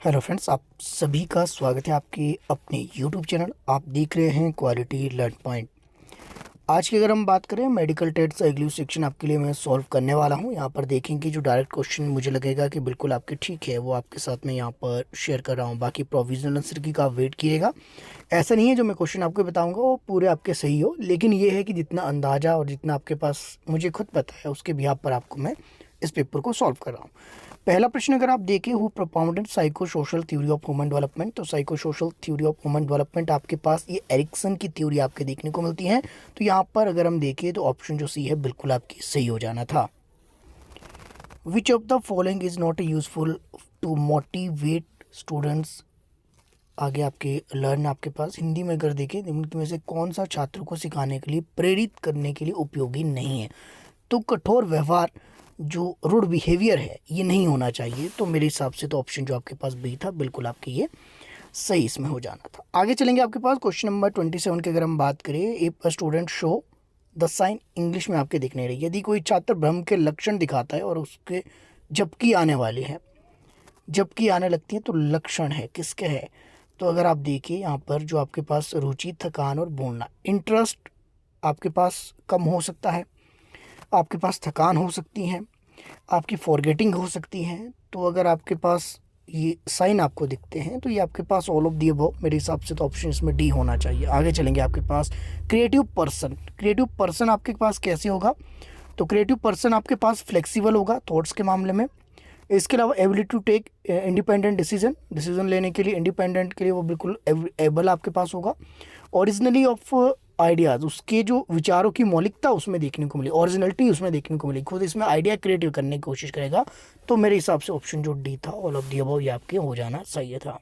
Hello friends, आप सभी का स्वागत है आपके अपने यूट्यूब चैनल। आप देख रहे हैं क्वालिटी लर्न पॉइंट। आज की अगर हम बात करें मेडिकल टेस्ट इंग्लिश सेक्शन आपके लिए मैं सॉल्व करने वाला हूं। यहाँ पर देखेंगे जो डायरेक्ट क्वेश्चन मुझे लगेगा कि बिल्कुल आपके ठीक है, वो आपके साथ में यहाँ पर शेयर कर रहा हूँ। बाकी प्रोविजनल आंसर की का वेट किएगा। ऐसा नहीं है जो मैं क्वेश्चन आपको बताऊँगा वो पूरे आपके सही हो, लेकिन ये है कि जितना अंदाज़ा और जितना आपके पास मुझे खुद पता है उसके बिहाफ पर आपको मैं इस पेपर को सॉल्व कर रहा हूँ। पहला प्रश्न अगर आप देखें, who propounded psycho social theory of human development. तो psycho social theory of human development आपके पास ये एरिक्सन की थ्योरी आपके देखने को मिलती है। तो यहाँ पर अगर हम देखें तो ऑप्शन जो सी है बिल्कुल आपकी सही हो जाना था। Which of the following is not useful to motivate students. आगे आपके लर्न आपके पास हिंदी में अगर देखें, निम्नलिखित में से कौन सा छात्र को सिखाने के लिए प्रेरित करने के लिए उपयोगी नहीं है। तो कठोर व्यवहार, जो रूड बिहेवियर है, ये नहीं होना चाहिए। तो मेरे हिसाब से तो ऑप्शन जो आपके पास बी था बिल्कुल आपके ये सही इसमें हो जाना था। आगे चलेंगे आपके पास क्वेश्चन नंबर 27 की अगर हम बात करें, if a student show the sign, English में आपके दिखने रही, यदि कोई छात्र भ्रम के लक्षण दिखाता है और उसके झपकी आने वाली है, झपकी आने लगती है, तो लक्षण है किसके है। तो अगर आप देखिए यहाँ पर जो आपके पास रुचि, थकान और बोलना, इंटरेस्ट आपके पास कम हो सकता है, आपके पास थकान हो सकती है, आपकी फॉरगेटिंग हो सकती है। तो अगर आपके पास ये साइन आपको दिखते हैं तो ये आपके पास ऑल ऑफ दी अबव, मेरे हिसाब से तो ऑप्शन इसमें डी होना चाहिए। आगे चलेंगे आपके पास क्रिएटिव पर्सन। क्रिएटिव पर्सन आपके पास कैसे होगा, तो क्रिएटिव पर्सन आपके पास फ्लेक्सिबल होगा थॉट्स के मामले में। इसके अलावा ability to take independent decision, decision लेने के लिए इंडिपेंडेंट के लिए वो बिल्कुल एबल आपके पास होगा। ओरिजिनली ऑफ आइडियाज़, उसके जो विचारों की मौलिकता उसमें देखने को मिली, ओरिजिनलिटी उसमें देखने को मिली, खुद इसमें आइडिया क्रिएटिव करने की कोशिश करेगा। तो मेरे हिसाब से ऑप्शन जो डी था ऑल ऑफ दी अबव ये आपके हो जाना सही था।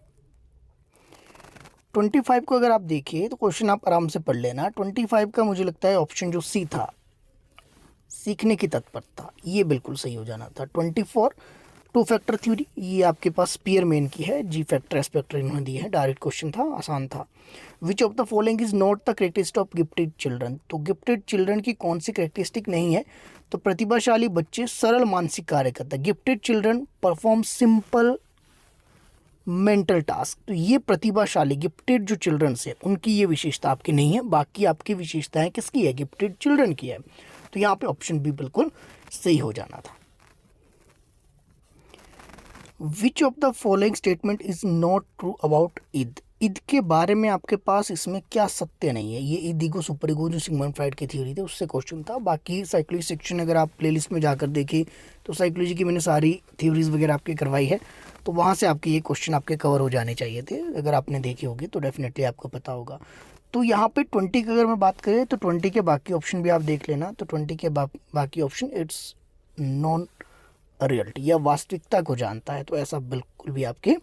25 को अगर आप देखिए तो क्वेश्चन आप आराम से पढ़ लेना। 25 का मुझे लगता है ऑप्शन जो सी था, सीखने की तत्परता, ये बिल्कुल सही हो जाना था। 24 टू फैक्टर थ्योरी, ये आपके पास स्पीयरमैन की है, जी फैक्टर एस फैक्टर इन्होंने दी है। डायरेक्ट क्वेश्चन था, आसान था। Which of the following is not the characteristic of gifted children. तो गिफ्टेड चिल्ड्रन की कौन सी करेक्टरिस्टिक नहीं है, तो प्रतिभाशाली बच्चे सरल मानसिक कार्य करते हैं। Gifted children perform simple mental task. तो ये प्रतिभाशाली गिफ्टेड जो चिल्ड्रंस है उनकी ये विशेषता आपकी नहीं है, बाकी आपकी विशेषताएं किसकी है, गिफ्टेड चिल्ड्रन की है। तो यहाँ पे ऑप्शन बी बिल्कुल सही हो जाना था। Which of the following statement is not true about Eid. Eid के बारे में आपके पास इसमें क्या सत्य नहीं है। ये ईद ईगो सुपर ईगो जो सिगमंड फ्राइड की थ्योरी थी उससे क्वेश्चन था। बाकी साइकोलॉजी सेक्शन अगर आप प्लेलिस्ट में जाकर देखिए तो साइकोलॉजी की मैंने सारी थ्योरीज वगैरह आपकी करवाई है, तो वहाँ से आपके ये क्वेश्चन आपके कवर हो जाने चाहिए थे। अगर आपने देखी होगी तो डेफिनेटली आपको पता होगा। तो यहाँ पे 20 की अगर मैं बात करें तो 20 के बाकी ऑप्शन भी आप देख लेना। तो 20 के बाकी ऑप्शन इट्स नॉन रियलिटी या वास्तविकता को जानता है, तो ऐसा बिल्कुल भी आपके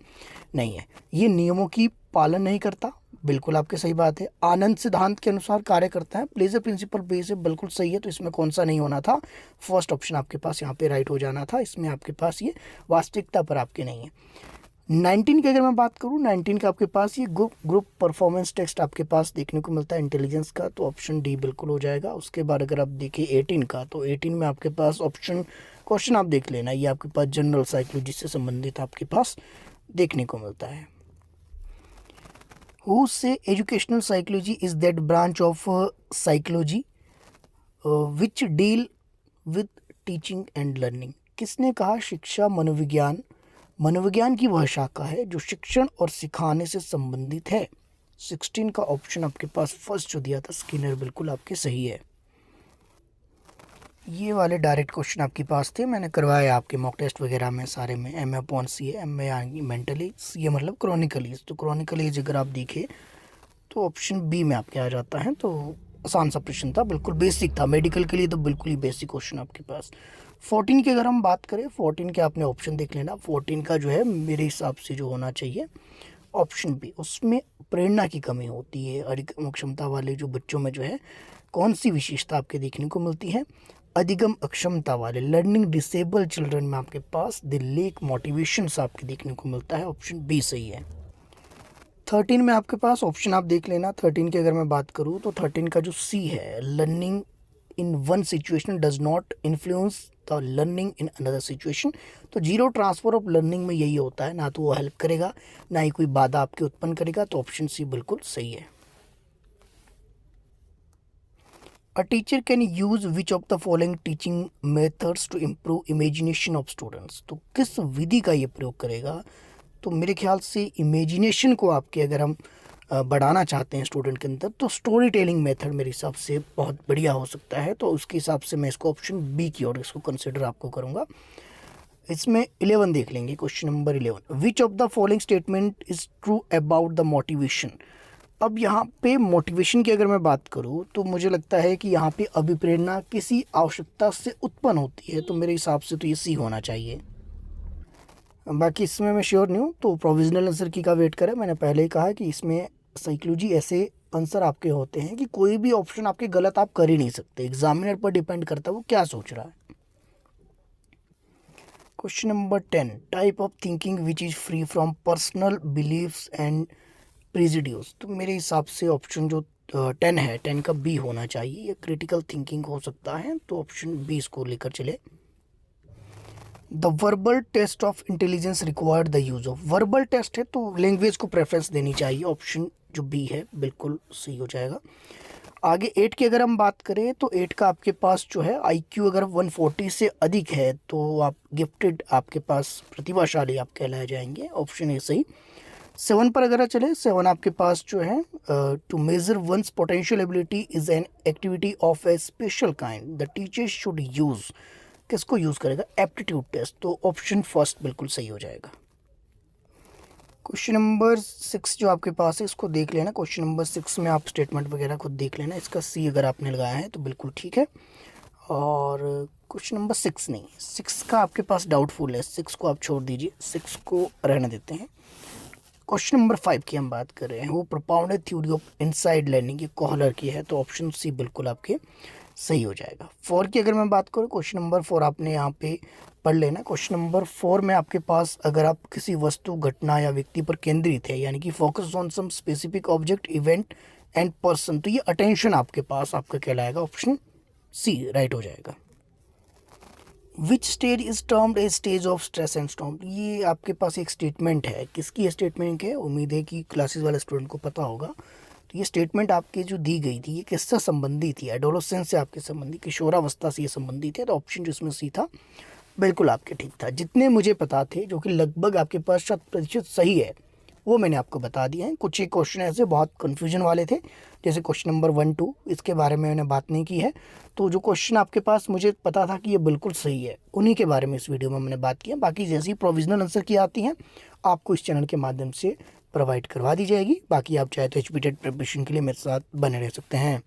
नहीं है। ये नियमों की पालन नहीं करता, बिल्कुल आपके सही बात है। आनंद सिद्धांत के अनुसार कार्य करता है, प्लेजर प्रिंसिपल बेस है, बिल्कुल सही है। तो इसमें कौन सा नहीं होना था, फर्स्ट ऑप्शन आपके पास यहाँ पे राइट हो जाना था। इसमें आपके पास ये वास्तविकता पर आपके नहीं है। 19 की अगर मैं बात करूँ, 19 का आपके पास ये ग्रुप परफॉर्मेंस टेस्ट आपके पास देखने को मिलता है इंटेलिजेंस का, तो ऑप्शन डी बिल्कुल हो जाएगा। उसके बाद अगर आप देखिए 18 का, तो 18 में आपके पास ऑप्शन क्वेश्चन आप देख लेना, ये आपके पास जनरल साइकोलॉजी से संबंधित आपके पास देखने को मिलता है। हु से educational psychology is that branch of psychology which deal with teaching and learning. किसने कहा शिक्षा मनोविज्ञान, मनोविज्ञान की वह शाखा है जो शिक्षण और सिखाने से संबंधित है। 16 का ऑप्शन आपके पास फर्स्ट जो दिया था स्किनर, बिल्कुल आपके सही है। ये वाले डायरेक्ट क्वेश्चन आपके पास थे, मैंने करवाया आपके मॉक टेस्ट वगैरह में सारे में। एम ए अपॉन सी है, एम ए यानी मेंटली, ये मतलब क्रॉनिकल एज। तो क्रॉनिकल एज अगर आप देखें तो ऑप्शन बी में आपके आ जाता है। तो आसान सा प्रश्न था, बिल्कुल बेसिक था, मेडिकल के लिए तो बिल्कुल ही बेसिक क्वेश्चन आपके पास। 14 की अगर हम बात करें, 14 के आपने ऑप्शन देख लेना। 14 का जो है मेरे हिसाब से जो होना चाहिए ऑप्शन बी, उसमें प्रेरणा की कमी होती है। अधिगम क्षमता वाले जो बच्चों में जो है कौन सी विशेषता आपके देखने को मिलती है, अधिगम अक्षमता वाले लर्निंग डिसेबल चिल्ड्रन में आपके पास द लेक मोटिवेशन आपके देखने को मिलता है। ऑप्शन बी सही है। 13 में आपके पास ऑप्शन आप देख लेना। 13 की अगर मैं बात करूँ तो 13 का जो सी है learning in one situation does not influence the learning in another situation. तो जीरो ट्रांसफर ऑफ लर्निंग में यही होता है, ना तो वो हेल्प करेगा ना ही कोई बाधा आपके उत्पन्न करेगा। तो ऑप्शन सी बिल्कुल सही है। A teacher can use which of the following teaching methods to improve imagination of students. तो किस विधि का ये प्रयोग करेगा? तो मेरे ख्याल से इमेजिनेशन को आपके अगर हम बढ़ाना चाहते हैं स्टूडेंट के अंदर, तो स्टोरी टेलिंग मेथड मेरे हिसाब से बहुत बढ़िया हो सकता है। तो उसके हिसाब से मैं इसको ऑप्शन बी की ओर इसको कंसिडर आपको करूँगा। इसमें 11 देख लेंगे, question number 11, which of the following statement is true about the motivation. अब यहाँ पे मोटिवेशन की अगर मैं बात करूँ तो मुझे लगता है कि यहाँ पे अभिप्रेरणा किसी आवश्यकता से उत्पन्न होती है। तो मेरे हिसाब से तो ये सी होना चाहिए, बाकी इसमें मैं श्योर नहीं हूँ। तो प्रोविजनल आंसर की का वेट करें। मैंने पहले ही कहा है कि इसमें साइकोलॉजी ऐसे आंसर आपके होते हैं कि कोई भी ऑप्शन आपके गलत आप कर ही नहीं सकते, एग्जामिनर पर डिपेंड करता है वो क्या सोच रहा है। Question number 10, type of thinking which is free from personal beliefs and prejudice. तो मेरे हिसाब से ऑप्शन जो 10 है, 10 का बी होना चाहिए। ये क्रिटिकल थिंकिंग हो सकता है, तो ऑप्शन बी इसको लेकर चले। The verbal test of intelligence required the use of. Verbal test है तो लैंग्वेज को प्रेफरेंस देनी चाहिए, ऑप्शन जो बी है बिल्कुल सही हो जाएगा। आगे 8 की अगर हम बात करें तो 8 का आपके पास जो है IQ अगर 140 से अधिक है तो आप गिफ्टेड, आपके पास प्रतिभाशाली आप कहलाए जाएंगे, ऑप्शन ए सही। 7 पर अगर चले, 7 आपके पास जो है to measure one's potential ability is an activity of a special kind the teacher should use. किसको यूज़ करेगा? Aptitude test. तो ऑप्शन फर्स्ट बिल्कुल सही हो जाएगा। क्वेश्चन नंबर 6 जो आपके पास है इसको देख लेना। क्वेश्चन नंबर 6 में आप स्टेटमेंट वगैरह खुद देख लेना। इसका सी अगर आपने लगाया है तो बिल्कुल ठीक है। और क्वेश्चन नंबर 6 नहीं, 6 का आपके पास डाउटफुल है, 6 को आप छोड़ दीजिए, 6 को रहने देते हैं। क्वेश्चन नंबर 5 की हम बात कर रहे हैं, वो propounded theory of inside learning, ये कोहलर की है। तो ऑप्शन सी बिल्कुल आपके सही हो जाएगा। 4 की अगर मैं बात करूँ, क्वेश्चन नंबर 4 आपने यहाँ पे पढ़ लेना। क्वेश्चन नंबर 4 में आपके पास अगर आप किसी वस्तु, घटना या व्यक्ति पर केंद्रित है, यानी कि focus on some specific object, event and person, तो ये अटेंशन आपके पास आपका कहलाएगा, ऑप्शन सी राइट हो जाएगा। Which stage is termed a stage of stress and storm. ये आपके पास एक स्टेटमेंट है, किसकी स्टेटमेंट है? उम्मीद है कि क्लासेस वाले स्टूडेंट को पता होगा। तो ये स्टेटमेंट आपकी जो दी गई थी ये किससे संबंधी थी? एडोलेसेंस से आपके संबंधी, किशोरावस्था से ये संबंधित है। तो ऑप्शन जो इसमें सी था बिल्कुल आपके ठीक था। जितने मुझे पता थे, जो कि लगभग आपके पास 100% सही है, वो मैंने आपको बता दिया है। कुछ एक क्वेश्चन ऐसे बहुत कन्फ्यूजन वाले थे, जैसे क्वेश्चन नंबर 1, 2, इसके बारे में मैंने बात नहीं की है। तो जो क्वेश्चन आपके पास मुझे पता था कि ये बिल्कुल सही है, उन्हीं के बारे में इस वीडियो में मैंने बात की है। बाकी जैसी प्रोविजनल आंसर की आती हैं आपको इस चैनल के माध्यम से प्रोवाइड करवा दी जाएगी। बाकी आप चाहे तो HPTET प्रिपरेशन के लिए मेरे साथ बने रह सकते हैं।